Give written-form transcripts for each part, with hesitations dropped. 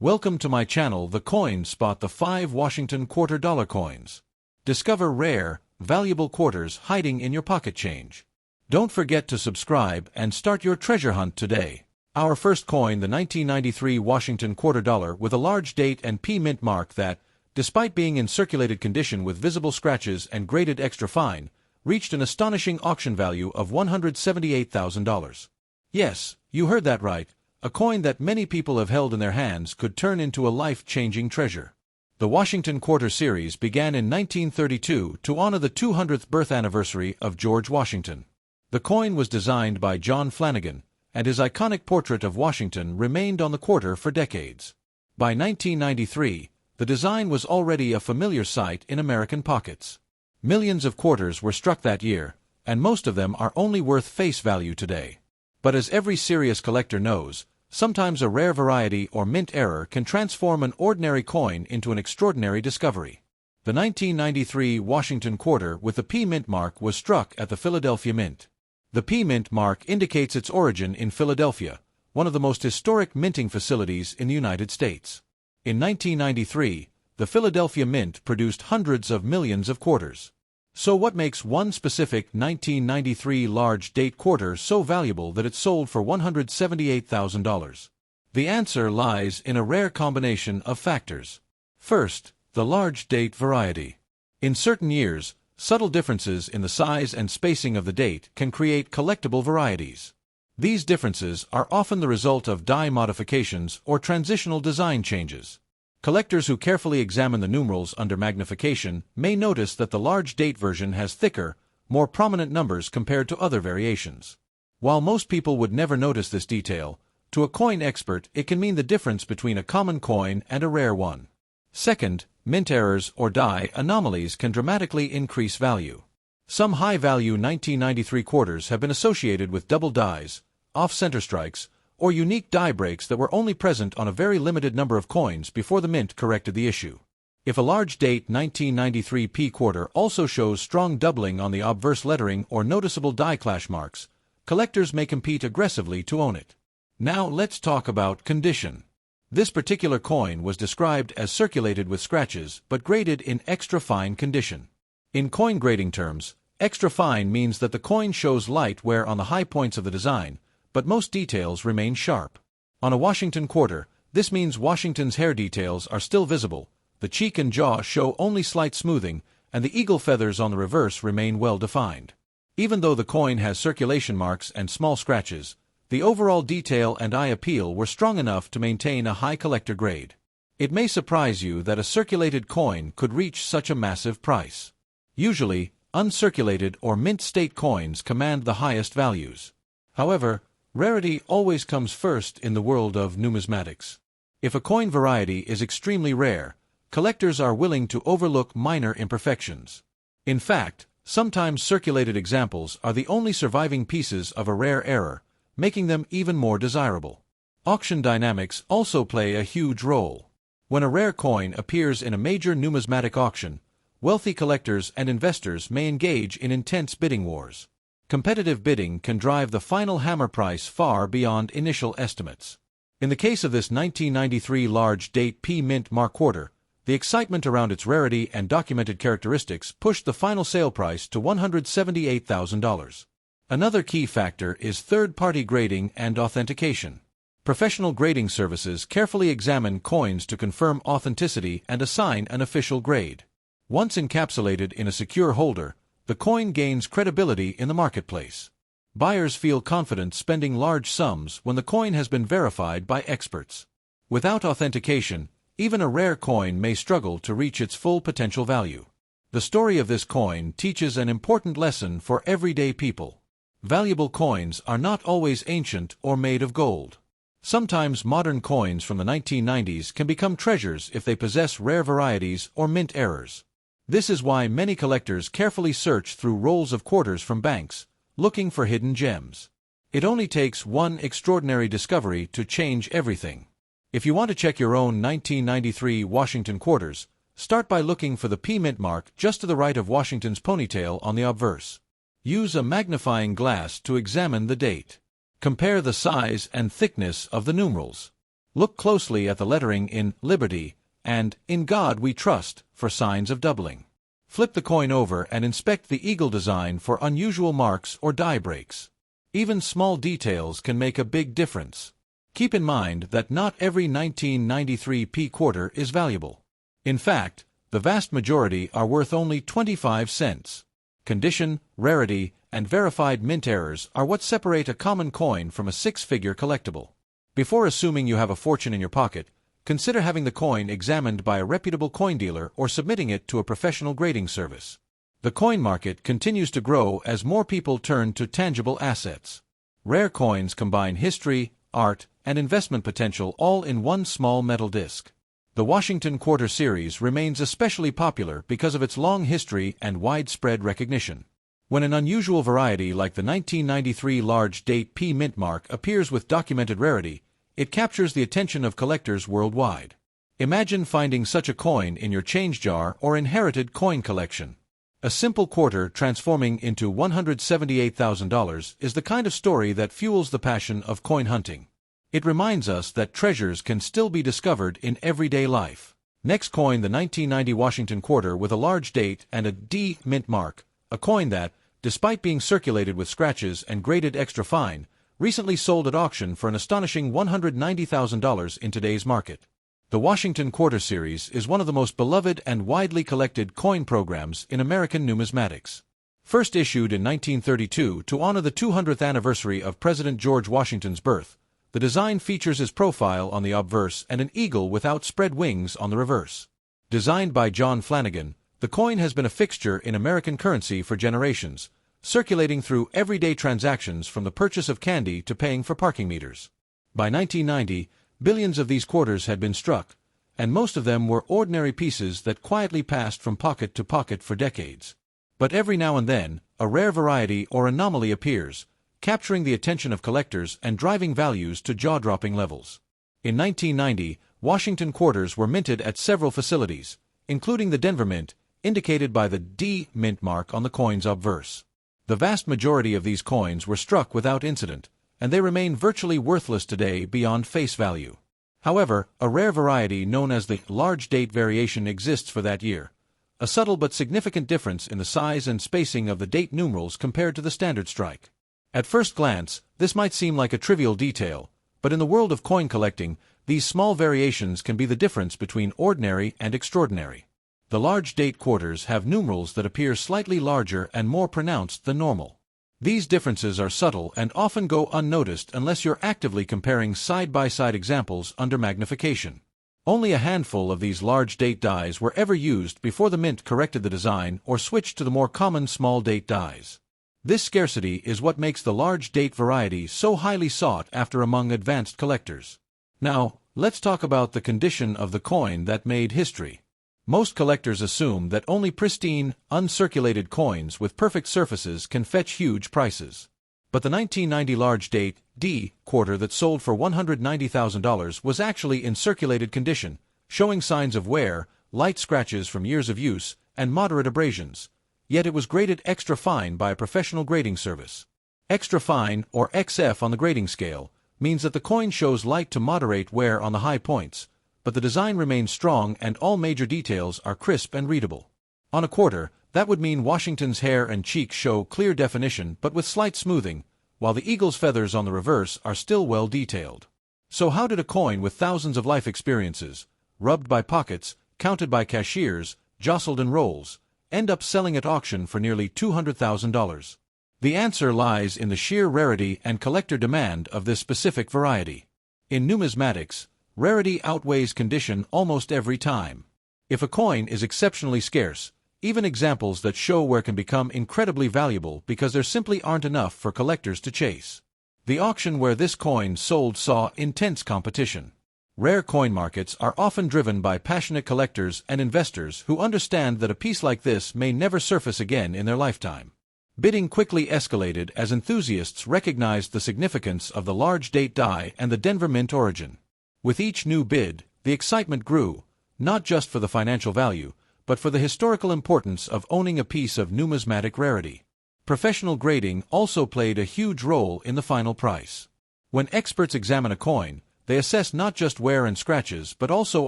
Welcome to my channel, The Coin Spot, the 5 Washington quarter dollar coins. Discover rare, valuable quarters hiding in your pocket change. Don't forget to subscribe and start your treasure hunt today. Our first coin, the 1993 Washington quarter dollar with a large date and P mint mark that, despite being in circulated condition with visible scratches and graded extra fine, reached an astonishing auction value of $178,000. Yes, you heard that right. A coin that many people have held in their hands could turn into a life-changing treasure. The Washington Quarter series began in 1932 to honor the 200th birth anniversary of George Washington. The coin was designed by John Flanagan, and his iconic portrait of Washington remained on the quarter for decades. By 1993, the design was already a familiar sight in American pockets. Millions of quarters were struck that year, and most of them are only worth face value today. But as every serious collector knows, sometimes a rare variety or mint error can transform an ordinary coin into an extraordinary discovery. The 1993 Washington quarter with the P mint mark was struck at the Philadelphia Mint. The P mint mark indicates its origin in Philadelphia, one of the most historic minting facilities in the United States. In 1993, the Philadelphia Mint produced hundreds of millions of quarters. So what makes one specific 1993 large date quarter so valuable that it sold for $178,000? The answer lies in a rare combination of factors. First, the large date variety. In certain years, subtle differences in the size and spacing of the date can create collectible varieties. These differences are often the result of die modifications or transitional design changes. Collectors who carefully examine the numerals under magnification may notice that the large date version has thicker, more prominent numbers compared to other variations. While most people would never notice this detail, to a coin expert it can mean the difference between a common coin and a rare one. Second, mint errors or die anomalies can dramatically increase value. Some high-value 1993 quarters have been associated with double dies, off-center strikes, or unique die breaks that were only present on a very limited number of coins before the mint corrected the issue. If a large date 1993 P quarter also shows strong doubling on the obverse lettering or noticeable die clash marks, collectors may compete aggressively to own it. Now let's talk about condition. This particular coin was described as circulated with scratches but graded in extra fine condition. In coin grading terms, extra fine means that the coin shows light wear on the high points of the design, but most details remain sharp. On a Washington quarter, this means Washington's hair details are still visible, the cheek and jaw show only slight smoothing, and the eagle feathers on the reverse remain well defined. Even though the coin has circulation marks and small scratches, the overall detail and eye appeal were strong enough to maintain a high collector grade. It may surprise you that a circulated coin could reach such a massive price. Usually, uncirculated or mint state coins command the highest values. However, rarity always comes first in the world of numismatics. If a coin variety is extremely rare, collectors are willing to overlook minor imperfections. In fact, sometimes circulated examples are the only surviving pieces of a rare error, making them even more desirable. Auction dynamics also play a huge role. When a rare coin appears in a major numismatic auction, wealthy collectors and investors may engage in intense bidding wars. Competitive bidding can drive the final hammer price far beyond initial estimates. In the case of this 1993 large date P mint mark quarter, the excitement around its rarity and documented characteristics pushed the final sale price to $178,000. Another key factor is third-party grading and authentication. Professional grading services carefully examine coins to confirm authenticity and assign an official grade. Once encapsulated in a secure holder, the coin gains credibility in the marketplace. Buyers feel confident spending large sums when the coin has been verified by experts. Without authentication, even a rare coin may struggle to reach its full potential value. The story of this coin teaches an important lesson for everyday people. Valuable coins are not always ancient or made of gold. Sometimes modern coins from the 1990s can become treasures if they possess rare varieties or mint errors. This is why many collectors carefully search through rolls of quarters from banks, looking for hidden gems. It only takes one extraordinary discovery to change everything. If you want to check your own 1993 Washington quarters, start by looking for the P mint mark just to the right of Washington's ponytail on the obverse. Use a magnifying glass to examine the date. Compare the size and thickness of the numerals. Look closely at the lettering in Liberty and In God We Trust for signs of doubling. Flip the coin over and inspect the eagle design for unusual marks or die breaks. Even small details can make a big difference. Keep in mind that not every 1993 P quarter is valuable. In fact, the vast majority are worth only 25 cents. Condition, rarity, and verified mint errors are what separate a common coin from a six-figure collectible. Before assuming you have a fortune in your pocket, consider having the coin examined by a reputable coin dealer or submitting it to a professional grading service. The coin market continues to grow as more people turn to tangible assets. Rare coins combine history, art, and investment potential all in one small metal disc. The Washington Quarter series remains especially popular because of its long history and widespread recognition. When an unusual variety like the 1993 large date P mint mark appears with documented rarity, it captures the attention of collectors worldwide. Imagine finding such a coin in your change jar or inherited coin collection. A simple quarter transforming into $178,000 is the kind of story that fuels the passion of coin hunting. It reminds us that treasures can still be discovered in everyday life. Next coin, the 1990 Washington Quarter with a large date and a D mint mark, a coin that, despite being circulated with scratches and graded extra fine, recently sold at auction for an astonishing $190,000 in today's market. The Washington Quarter series is one of the most beloved and widely collected coin programs in American numismatics. First issued in 1932 to honor the 200th anniversary of President George Washington's birth, the design features his profile on the obverse and an eagle with outspread wings on the reverse. Designed by John Flanagan, the coin has been a fixture in American currency for generations, circulating through everyday transactions from the purchase of candy to paying for parking meters. By 1990, billions of these quarters had been struck, and most of them were ordinary pieces that quietly passed from pocket to pocket for decades. But every now and then, a rare variety or anomaly appears, capturing the attention of collectors and driving values to jaw-dropping levels. In 1990, Washington quarters were minted at several facilities, including the Denver Mint, indicated by the D mint mark on the coin's obverse. The vast majority of these coins were struck without incident, and they remain virtually worthless today beyond face value. However, a rare variety known as the large date variation exists for that year, a subtle but significant difference in the size and spacing of the date numerals compared to the standard strike. At first glance, this might seem like a trivial detail, but in the world of coin collecting, these small variations can be the difference between ordinary and extraordinary. The large date quarters have numerals that appear slightly larger and more pronounced than normal. These differences are subtle and often go unnoticed unless you're actively comparing side-by-side examples under magnification. Only a handful of these large date dies were ever used before the mint corrected the design or switched to the more common small date dies. This scarcity is what makes the large date variety so highly sought after among advanced collectors. Now, let's talk about the condition of the coin that made history. Most collectors assume that only pristine, uncirculated coins with perfect surfaces can fetch huge prices. But the 1990 large date D quarter that sold for $190,000 was actually in circulated condition, showing signs of wear, light scratches from years of use, and moderate abrasions. Yet it was graded extra fine by a professional grading service. Extra fine, or XF on the grading scale, means that the coin shows light to moderate wear on the high points, but the design remains strong and all major details are crisp and readable. On a quarter, that would mean Washington's hair and cheeks show clear definition but with slight smoothing, while the eagle's feathers on the reverse are still well detailed. So how did a coin with thousands of life experiences, rubbed by pockets, counted by cashiers, jostled in rolls, end up selling at auction for nearly $200,000? The answer lies in the sheer rarity and collector demand of this specific variety. In numismatics, rarity outweighs condition almost every time. If a coin is exceptionally scarce, even examples that show wear can become incredibly valuable because there simply aren't enough for collectors to chase. The auction where this coin sold saw intense competition. Rare coin markets are often driven by passionate collectors and investors who understand that a piece like this may never surface again in their lifetime. Bidding quickly escalated as enthusiasts recognized the significance of the large date die and the Denver Mint origin. With each new bid, the excitement grew, not just for the financial value, but for the historical importance of owning a piece of numismatic rarity. Professional grading also played a huge role in the final price. When experts examine a coin, They assess not just wear and scratches but also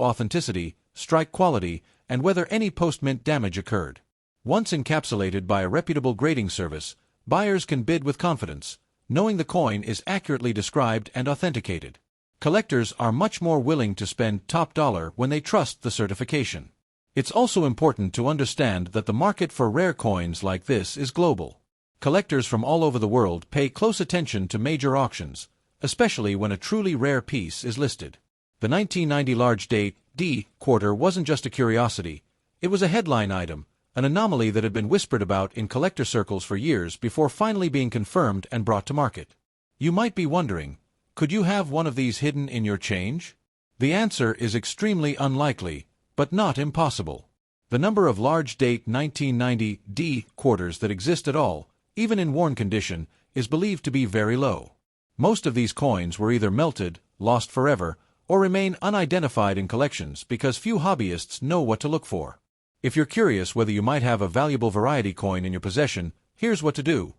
authenticity, strike quality, and whether any post-mint damage occurred. Once encapsulated by a reputable grading service, buyers can bid with confidence, knowing the coin is accurately described and authenticated. Collectors are much more willing to spend top dollar when they trust the certification. It's also important to understand that the market for rare coins like this is global. Collectors from all over the world pay close attention to major auctions, especially when a truly rare piece is listed. The 1990 large date D quarter wasn't just a curiosity, it was a headline item, an anomaly that had been whispered about in collector circles for years before finally being confirmed and brought to market. You might be wondering, could you have one of these hidden in your change? The answer is extremely unlikely, but not impossible. The number of large date 1990 D quarters that exist at all, even in worn condition, is believed to be very low. Most of these coins were either melted, lost forever, or remain unidentified in collections because few hobbyists know what to look for. If you're curious whether you might have a valuable variety coin in your possession, here's what to do.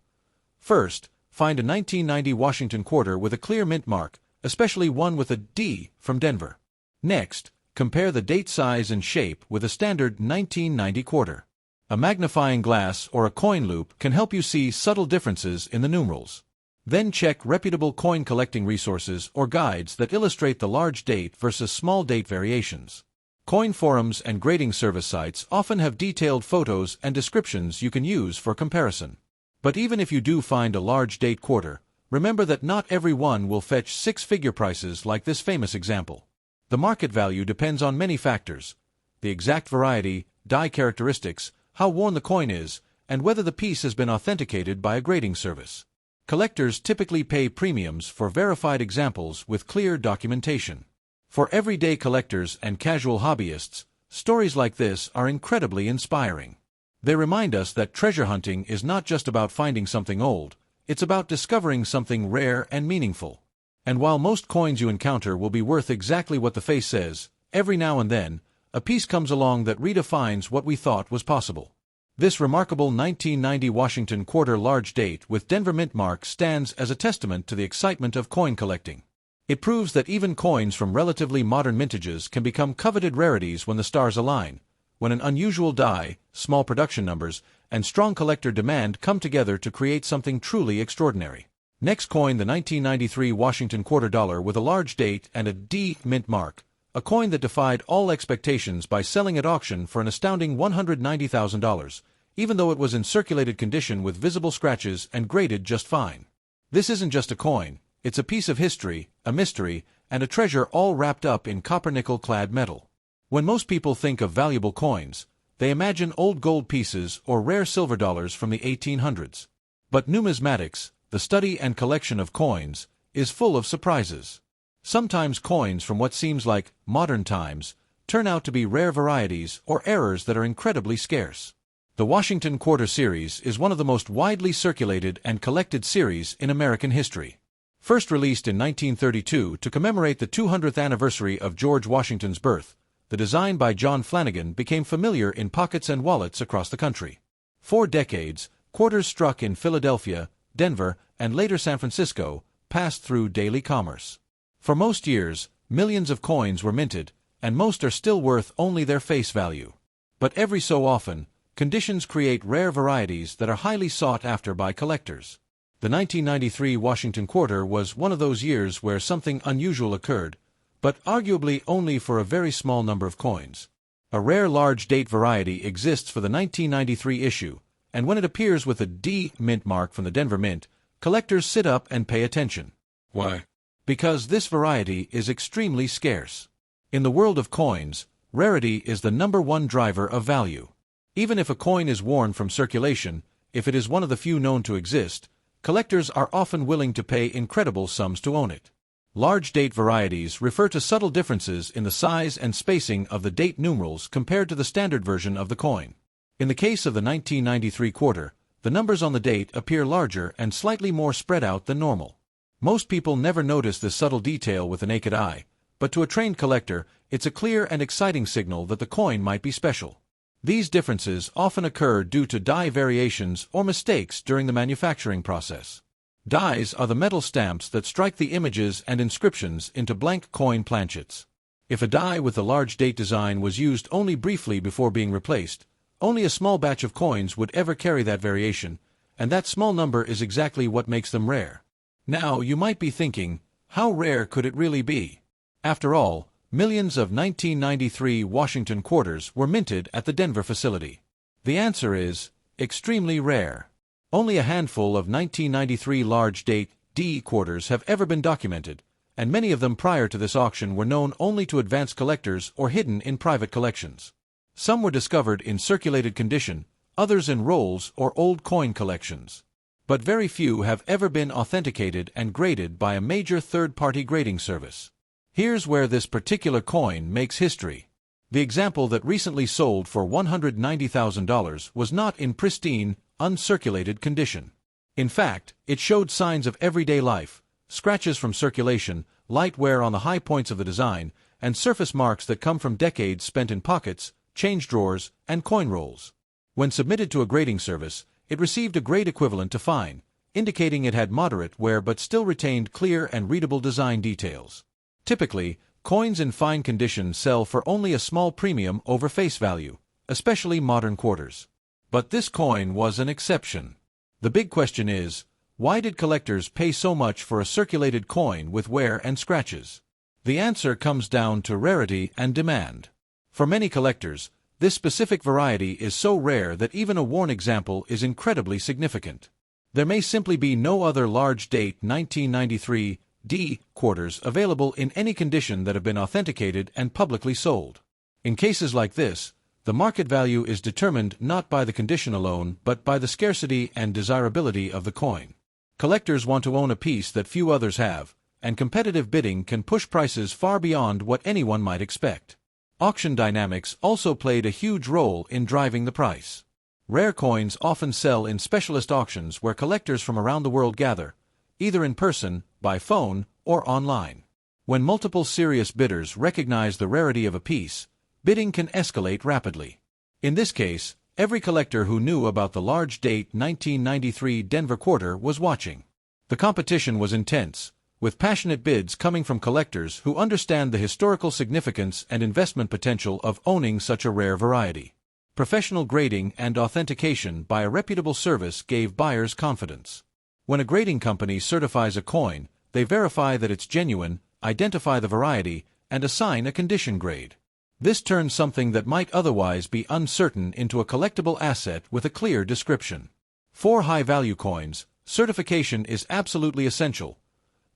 First, find a 1990 Washington quarter with a clear mint mark, especially one with a D from Denver. Next, compare the date size and shape with a standard 1990 quarter. A magnifying glass or a coin loop can help you see subtle differences in the numerals. Then check reputable coin collecting resources or guides that illustrate the large date versus small date variations. Coin forums and grading service sites often have detailed photos and descriptions you can use for comparison. But even if you do find a large date quarter, remember that not every one will fetch six-figure prices like this famous example. The market value depends on many factors: the exact variety, die characteristics, how worn the coin is, and whether the piece has been authenticated by a grading service. Collectors typically pay premiums for verified examples with clear documentation. For everyday collectors and casual hobbyists, stories like this are incredibly inspiring. They remind us that treasure hunting is not just about finding something old, it's about discovering something rare and meaningful. And while most coins you encounter will be worth exactly what the face says, every now and then, a piece comes along that redefines what we thought was possible. This remarkable 1990 Washington quarter large date with Denver mint mark stands as a testament to the excitement of coin collecting. It proves that even coins from relatively modern mintages can become coveted rarities when the stars align, when an unusual die, small production numbers, and strong collector demand come together to create something truly extraordinary. Next, coin the 1993 Washington quarter dollar with a large date and a D mint mark, a coin that defied all expectations by selling at auction for an astounding $190,000, even though it was in circulated condition with visible scratches and graded just fine. This isn't just a coin, it's a piece of history, a mystery, and a treasure all wrapped up in copper-nickel-clad metal. When most people think of valuable coins, they imagine old gold pieces or rare silver dollars from the 1800s. But numismatics, the study and collection of coins, is full of surprises. Sometimes coins from what seems like modern times turn out to be rare varieties or errors that are incredibly scarce. The Washington Quarter series is one of the most widely circulated and collected series in American history. First released in 1932 to commemorate the 200th anniversary of George Washington's birth, the design by John Flanagan became familiar in pockets and wallets across the country. For decades, quarters struck in Philadelphia, Denver, and later San Francisco passed through daily commerce. For most years, millions of coins were minted, and most are still worth only their face value. But every so often, conditions create rare varieties that are highly sought after by collectors. The 1993 Washington Quarter was one of those years where something unusual occurred, but arguably only for a very small number of coins. A rare large date variety exists for the 1993 issue, and when it appears with a D mint mark from the Denver Mint, collectors sit up and pay attention. Why? Because this variety is extremely scarce. In the world of coins, rarity is the #1 driver of value. Even if a coin is worn from circulation, if it is one of the few known to exist, collectors are often willing to pay incredible sums to own it. Large date varieties refer to subtle differences in the size and spacing of the date numerals compared to the standard version of the coin. In the case of the 1993 quarter, the numbers on the date appear larger and slightly more spread out than normal. Most people never notice this subtle detail with the naked eye, but to a trained collector, it's a clear and exciting signal that the coin might be special. These differences often occur due to die variations or mistakes during the manufacturing process. Dies are the metal stamps that strike the images and inscriptions into blank coin planchets. If a die with the large date design was used only briefly before being replaced, only a small batch of coins would ever carry that variation, and that small number is exactly what makes them rare. Now, you might be thinking, how rare could it really be? After all, millions of 1993 Washington quarters were minted at the Denver facility. The answer is, extremely rare. Only a handful of 1993 large date D quarters have ever been documented, and many of them prior to this auction were known only to advanced collectors or hidden in private collections. Some were discovered in circulated condition, others in rolls or old coin collections. But very few have ever been authenticated and graded by a major third-party grading service. Here's where this particular coin makes history. The example that recently sold for $190,000 was not in pristine, uncirculated condition. In fact, it showed signs of everyday life, scratches from circulation, light wear on the high points of the design, and surface marks that come from decades spent in pockets, change drawers, and coin rolls. When submitted to a grading service, it received a grade equivalent to fine, indicating it had moderate wear but still retained clear and readable design details. Typically, coins in fine condition sell for only a small premium over face value, especially modern quarters. But this coin was an exception. The big question is, why did collectors pay so much for a circulated coin with wear and scratches? The answer comes down to rarity and demand. For many collectors, this specific variety is so rare that even a worn example is incredibly significant. There may simply be no other large date 1993 D quarters available in any condition that have been authenticated and publicly sold. In cases like this, the market value is determined not by the condition alone but by the scarcity and desirability of the coin. Collectors want to own a piece that few others have, and competitive bidding can push prices far beyond what anyone might expect. Auction dynamics also played a huge role in driving the price. Rare coins often sell in specialist auctions where collectors from around the world gather, either in person, by phone, or online. When multiple serious bidders recognize the rarity of a piece, bidding can escalate rapidly. In this case, every collector who knew about the large date 1993 Denver quarter was watching. The competition was intense, with passionate bids coming from collectors who understand the historical significance and investment potential of owning such a rare variety. Professional grading and authentication by a reputable service gave buyers confidence. When a grading company certifies a coin, they verify that it's genuine, identify the variety, and assign a condition grade. This turns something that might otherwise be uncertain into a collectible asset with a clear description. For high-value coins, certification is absolutely essential.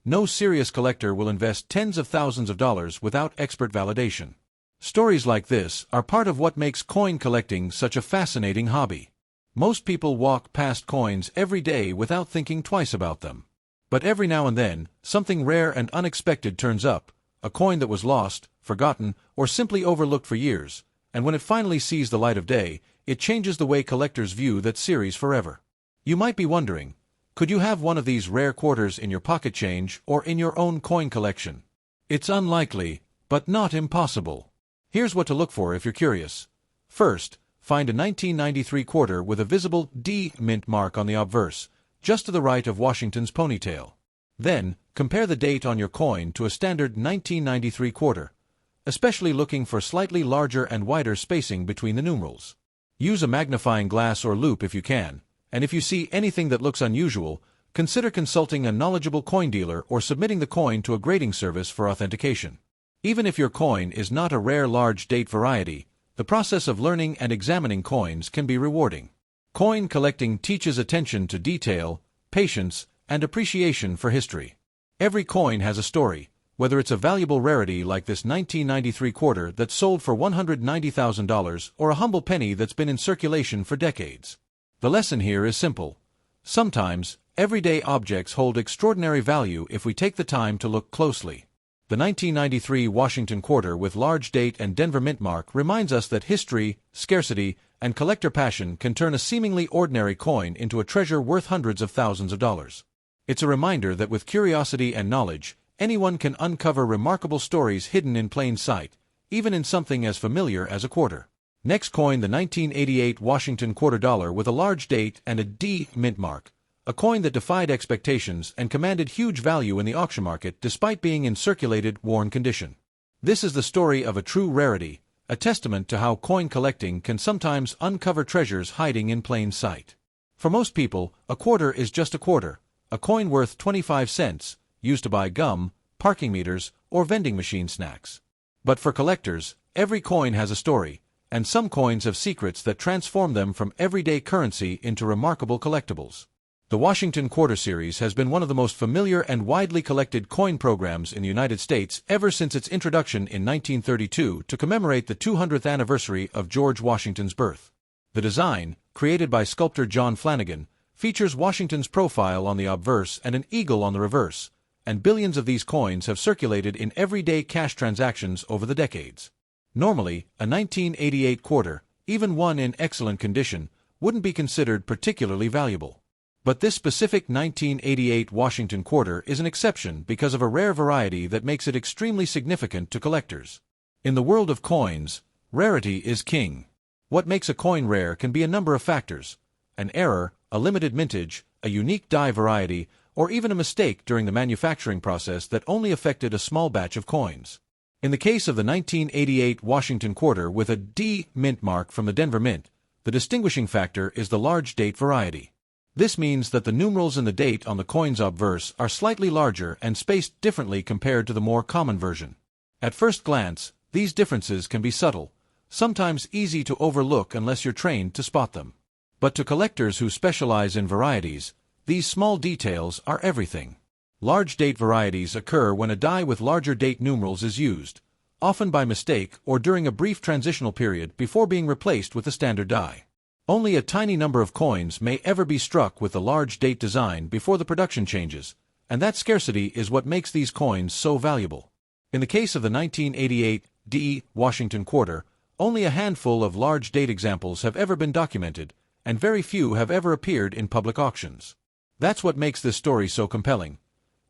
No serious collector will invest tens of thousands of dollars without expert validation. Stories like this are part of what makes coin collecting such a fascinating hobby. Most people walk past coins every day without thinking twice about them. But every now and then, something rare and unexpected turns up, a coin that was lost, forgotten, or simply overlooked for years, and when it finally sees the light of day, it changes the way collectors view that series forever. You might be wondering, could you have one of these rare quarters in your pocket change or in your own coin collection? It's unlikely, but not impossible. Here's what to look for if you're curious. First, find a 1993 quarter with a visible D mint mark on the obverse, just to the right of Washington's ponytail. Then, compare the date on your coin to a standard 1993 quarter, especially looking for slightly larger and wider spacing between the numerals. Use a magnifying glass or loupe if you can, and if you see anything that looks unusual, consider consulting a knowledgeable coin dealer or submitting the coin to a grading service for authentication. Even if your coin is not a rare large date variety, the process of learning and examining coins can be rewarding. Coin collecting teaches attention to detail, patience, and appreciation for history. Every coin has a story, whether it's a valuable rarity like this 1993 quarter that sold for $190,000 or a humble penny that's been in circulation for decades. The lesson here is simple. Sometimes, everyday objects hold extraordinary value if we take the time to look closely. The 1993 Washington quarter with large date and Denver mint mark reminds us that history, scarcity, and collector passion can turn a seemingly ordinary coin into a treasure worth hundreds of thousands of dollars. It's a reminder that with curiosity and knowledge, anyone can uncover remarkable stories hidden in plain sight, even in something as familiar as a quarter. Next coin, the 1988 Washington quarter dollar with a large date and a D mint mark, a coin that defied expectations and commanded huge value in the auction market despite being in circulated, worn condition. This is the story of a true rarity, a testament to how coin collecting can sometimes uncover treasures hiding in plain sight. For most people, a quarter is just a quarter, a coin worth 25 cents, used to buy gum, parking meters, or vending machine snacks. But for collectors, every coin has a story, and some coins have secrets that transform them from everyday currency into remarkable collectibles. The Washington Quarter Series has been one of the most familiar and widely collected coin programs in the United States ever since its introduction in 1932 to commemorate the 200th anniversary of George Washington's birth. The design, created by sculptor John Flanagan, features Washington's profile on the obverse and an eagle on the reverse, and billions of these coins have circulated in everyday cash transactions over the decades. Normally, a 1988 quarter, even one in excellent condition, wouldn't be considered particularly valuable. But this specific 1988 Washington quarter is an exception because of a rare variety that makes it extremely significant to collectors. In the world of coins, rarity is king. What makes a coin rare can be a number of factors: an error, a limited mintage, a unique die variety, or even a mistake during the manufacturing process that only affected a small batch of coins. In the case of the 1988 Washington quarter with a D mint mark from the Denver Mint, the distinguishing factor is the large date variety. This means that the numerals in the date on the coin's obverse are slightly larger and spaced differently compared to the more common version. At first glance, these differences can be subtle, sometimes easy to overlook unless you're trained to spot them. But to collectors who specialize in varieties, these small details are everything. Large date varieties occur when a die with larger date numerals is used, often by mistake or during a brief transitional period before being replaced with a standard die. Only a tiny number of coins may ever be struck with the large date design before the production changes, and that scarcity is what makes these coins so valuable. In the case of the 1988 D Washington quarter, only a handful of large date examples have ever been documented, and very few have ever appeared in public auctions. That's what makes this story so compelling.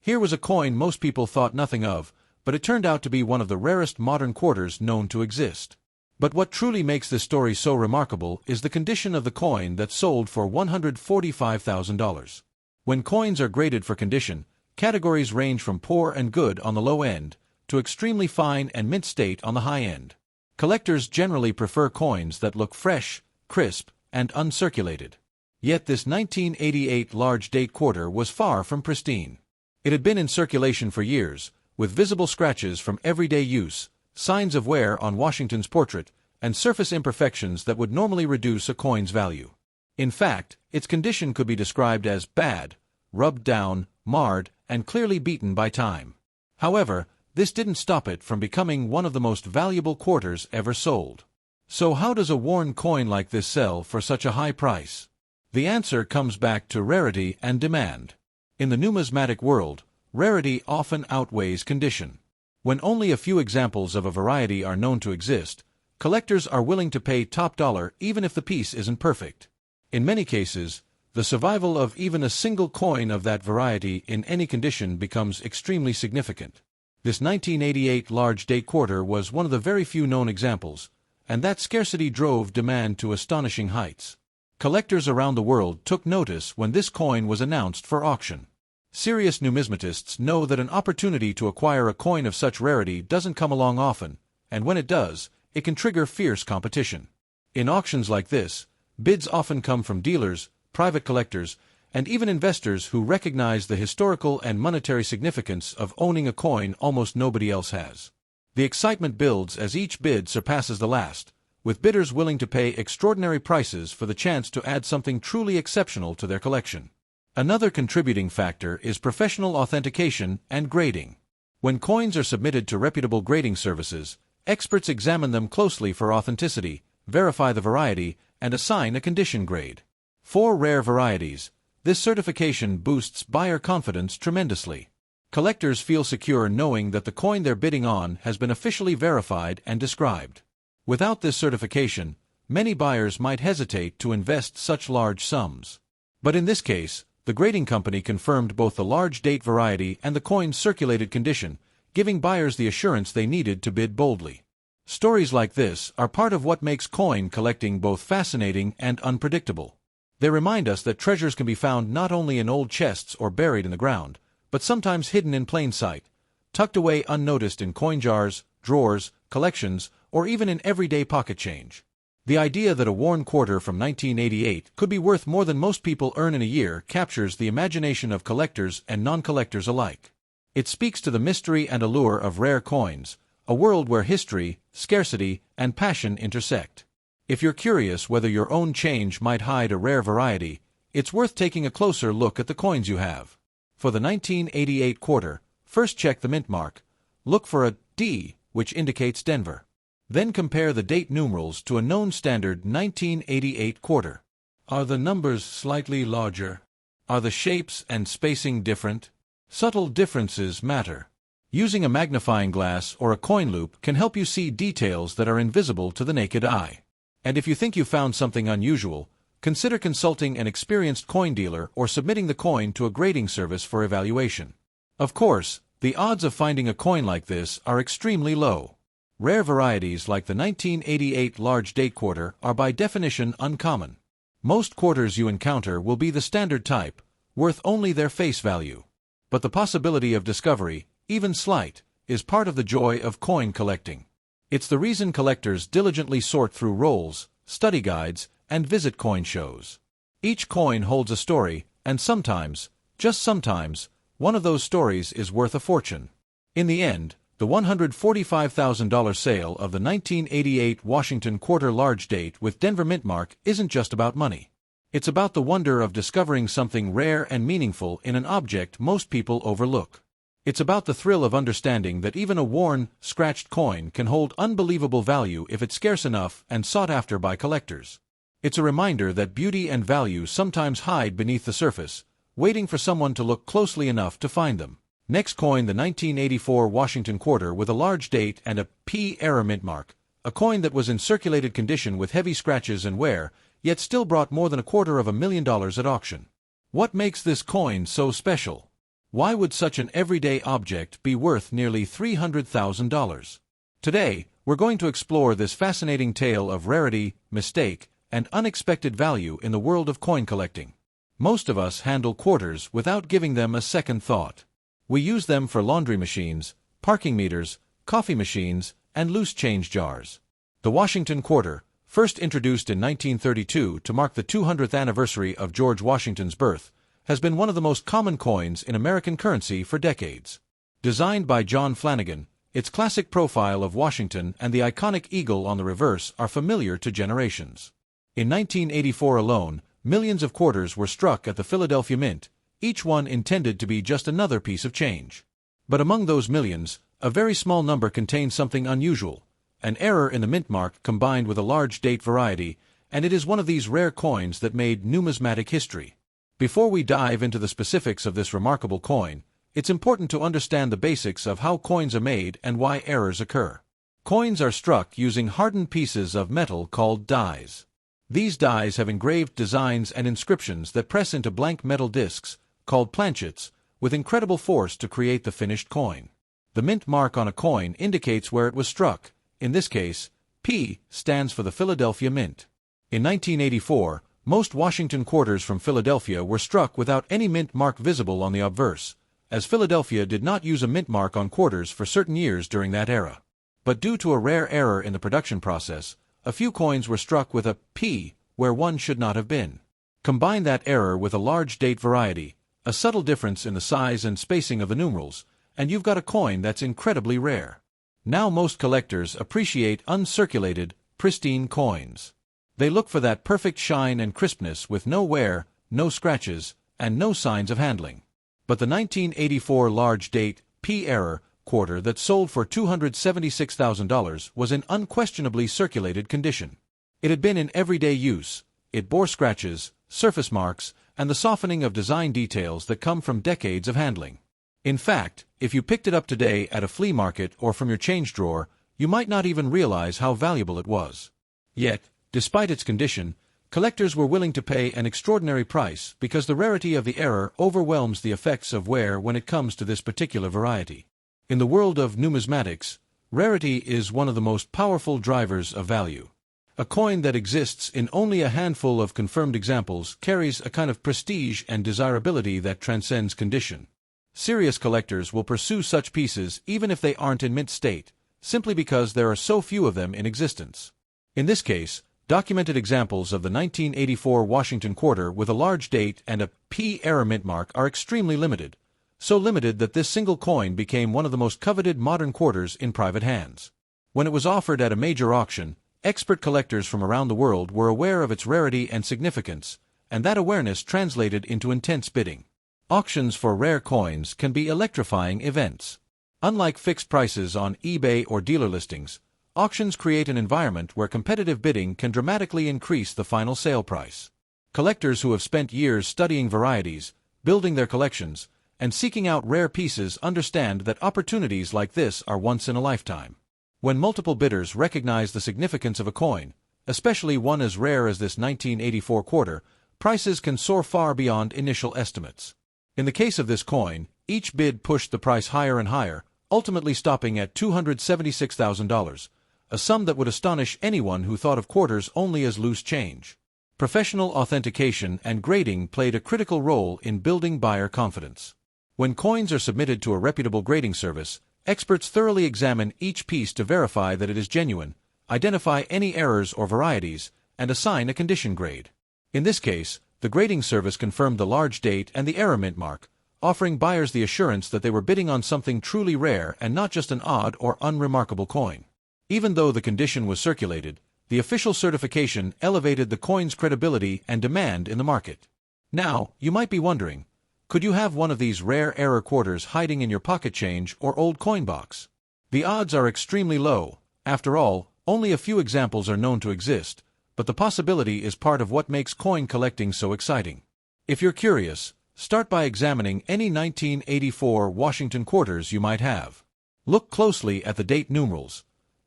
Here was a coin most people thought nothing of, but it turned out to be one of the rarest modern quarters known to exist. But what truly makes this story so remarkable is the condition of the coin that sold for $145,000. When coins are graded for condition, categories range from poor and good on the low end to extremely fine and mint state on the high end. Collectors generally prefer coins that look fresh, crisp, and uncirculated. Yet this 1988 large date quarter was far from pristine. It had been in circulation for years, with visible scratches from everyday use, signs of wear on Washington's portrait, and surface imperfections that would normally reduce a coin's value. In fact, its condition could be described as bad, rubbed down, marred, and clearly beaten by time. However, this didn't stop it from becoming one of the most valuable quarters ever sold. So how does a worn coin like this sell for such a high price? The answer comes back to rarity and demand. In the numismatic world, rarity often outweighs condition. When only a few examples of a variety are known to exist, collectors are willing to pay top dollar even if the piece isn't perfect. In many cases, the survival of even a single coin of that variety in any condition becomes extremely significant. This 1988 large date quarter was one of the very few known examples, and that scarcity drove demand to astonishing heights. Collectors around the world took notice when this coin was announced for auction. Serious numismatists know that an opportunity to acquire a coin of such rarity doesn't come along often, and when it does, it can trigger fierce competition. In auctions like this, bids often come from dealers, private collectors, and even investors who recognize the historical and monetary significance of owning a coin almost nobody else has. The excitement builds as each bid surpasses the last, with bidders willing to pay extraordinary prices for the chance to add something truly exceptional to their collection. Another contributing factor is professional authentication and grading. When coins are submitted to reputable grading services, experts examine them closely for authenticity, verify the variety, and assign a condition grade. For rare varieties, this certification boosts buyer confidence tremendously. Collectors feel secure knowing that the coin they're bidding on has been officially verified and described. Without this certification, many buyers might hesitate to invest such large sums. But in this case, the grading company confirmed both the large date variety and the coin's circulated condition, giving buyers the assurance they needed to bid boldly. Stories like this are part of what makes coin collecting both fascinating and unpredictable. They remind us that treasures can be found not only in old chests or buried in the ground, but sometimes hidden in plain sight, tucked away unnoticed in coin jars, drawers, collections, or even in everyday pocket change. The idea that a worn quarter from 1988 could be worth more than most people earn in a year captures the imagination of collectors and non-collectors alike. It speaks to the mystery and allure of rare coins, a world where history, scarcity, and passion intersect. If you're curious whether your own change might hide a rare variety, it's worth taking a closer look at the coins you have. For the 1988 quarter, first check the mint mark. Look for a D, which indicates Denver. Then compare the date numerals to a known standard 1988 quarter. Are the numbers slightly larger? Are the shapes and spacing different? Subtle differences matter. Using a magnifying glass or a coin loop can help you see details that are invisible to the naked eye. And if you think you found something unusual, consider consulting an experienced coin dealer or submitting the coin to a grading service for evaluation. Of course, the odds of finding a coin like this are extremely low. Rare varieties like the 1988 large date quarter are by definition uncommon. Most quarters you encounter will be the standard type, worth only their face value. But the possibility of discovery, even slight, is part of the joy of coin collecting. It's the reason collectors diligently sort through rolls, study guides, and visit coin shows. Each coin holds a story, and sometimes, just sometimes, one of those stories is worth a fortune. In the end, the $145,000 sale of the 1988 Washington quarter large date with Denver mint mark isn't just about money. It's about the wonder of discovering something rare and meaningful in an object most people overlook. It's about the thrill of understanding that even a worn, scratched coin can hold unbelievable value if it's scarce enough and sought after by collectors. It's a reminder that beauty and value sometimes hide beneath the surface, waiting for someone to look closely enough to find them. Next coin, the 1984 Washington quarter with a large date and a P error mint mark, a coin that was in circulated condition with heavy scratches and wear, yet still brought more than $250,000 at auction. What makes this coin so special? Why would such an everyday object be worth nearly $300,000? Today, we're going to explore this fascinating tale of rarity, mistake, and unexpected value in the world of coin collecting. Most of us handle quarters without giving them a second thought. We use them for laundry machines, parking meters, coffee machines, and loose change jars. The Washington quarter, first introduced in 1932 to mark the 200th anniversary of George Washington's birth, has been one of the most common coins in American currency for decades. Designed by John Flanagan, its classic profile of Washington and the iconic eagle on the reverse are familiar to generations. In 1984 alone, millions of quarters were struck at the Philadelphia Mint, each one intended to be just another piece of change. But among those millions, a very small number contained something unusual, an error in the mint mark combined with a large date variety, and it is one of these rare coins that made numismatic history. Before we dive into the specifics of this remarkable coin, it's important to understand the basics of how coins are made and why errors occur. Coins are struck using hardened pieces of metal called dies. These dies have engraved designs and inscriptions that press into blank metal discs, called planchets, with incredible force to create the finished coin. The mint mark on a coin indicates where it was struck. In this case, P stands for the Philadelphia Mint. In 1984, most Washington quarters from Philadelphia were struck without any mint mark visible on the obverse, as Philadelphia did not use a mint mark on quarters for certain years during that era. But due to a rare error in the production process, a few coins were struck with a P where one should not have been. Combine that error with a large date variety, a subtle difference in the size and spacing of the numerals, and you've got a coin that's incredibly rare. Now most collectors appreciate uncirculated, pristine coins. They look for that perfect shine and crispness with no wear, no scratches, and no signs of handling. But the 1984 large date, P error, quarter that sold for $276,000 was in unquestionably circulated condition. It had been in everyday use, it bore scratches, surface marks, and the softening of design details that come from decades of handling. In fact, if you picked it up today at a flea market or from your change drawer, you might not even realize how valuable it was. Yet, despite its condition, collectors were willing to pay an extraordinary price because the rarity of the error overwhelms the effects of wear when it comes to this particular variety. In the world of numismatics, rarity is one of the most powerful drivers of value. A coin that exists in only a handful of confirmed examples carries a kind of prestige and desirability that transcends condition. Serious collectors will pursue such pieces even if they aren't in mint state, simply because there are so few of them in existence. In this case, documented examples of the 1984 Washington quarter with a large date and a P-era mint mark are extremely limited, so limited that this single coin became one of the most coveted modern quarters in private hands. When it was offered at a major auction, expert collectors from around the world were aware of its rarity and significance, and that awareness translated into intense bidding. Auctions for rare coins can be electrifying events. Unlike fixed prices on eBay or dealer listings, auctions create an environment where competitive bidding can dramatically increase the final sale price. Collectors who have spent years studying varieties, building their collections, and seeking out rare pieces understand that opportunities like this are once in a lifetime. When multiple bidders recognize the significance of a coin, especially one as rare as this 1984 quarter, prices can soar far beyond initial estimates. In the case of this coin, each bid pushed the price higher and higher, ultimately stopping at $276,000, a sum that would astonish anyone who thought of quarters only as loose change. Professional authentication and grading played a critical role in building buyer confidence. When coins are submitted to a reputable grading service, experts thoroughly examine each piece to verify that it is genuine, identify any errors or varieties, and assign a condition grade. In this case, the grading service confirmed the large date and the error mint mark, offering buyers the assurance that they were bidding on something truly rare and not just an odd or unremarkable coin. Even though the condition was circulated, the official certification elevated the coin's credibility and demand in the market. Now, you might be wondering, could you have one of these rare error quarters hiding in your pocket change or old coin box? The odds are extremely low. After all, only a few examples are known to exist, but the possibility is part of what makes coin collecting so exciting. If you're curious, start by examining any 1984 Washington quarters you might have. Look closely at the date numerals.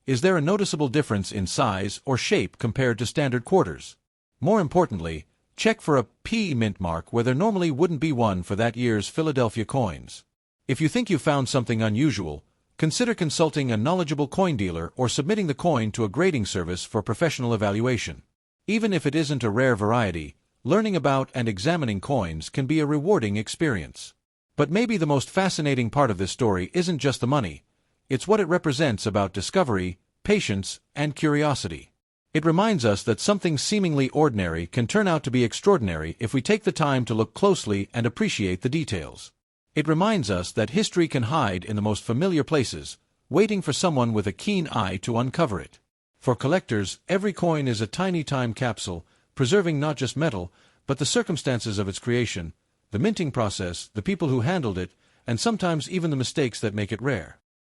Is there a noticeable difference in size or shape compared to standard quarters? More importantly, check for a P mint mark where there normally wouldn't be one for that year's Philadelphia coins. If you think you found something unusual, consider consulting a knowledgeable coin dealer or submitting the coin to a grading service for professional evaluation. Even if it isn't a rare variety, learning about and examining coins can be a rewarding experience. But maybe the most fascinating part of this story isn't just the money, it's what it represents about discovery, patience, and curiosity. It reminds us that something seemingly ordinary can turn out to be extraordinary if we take the time to look closely and appreciate the details. It reminds us that history can hide in the most familiar places, waiting for someone with a keen eye to uncover it. For collectors, every coin is a tiny time capsule, preserving not just metal, but the circumstances of its creation, the minting process, the people who handled it, and sometimes even the mistakes that make it rare.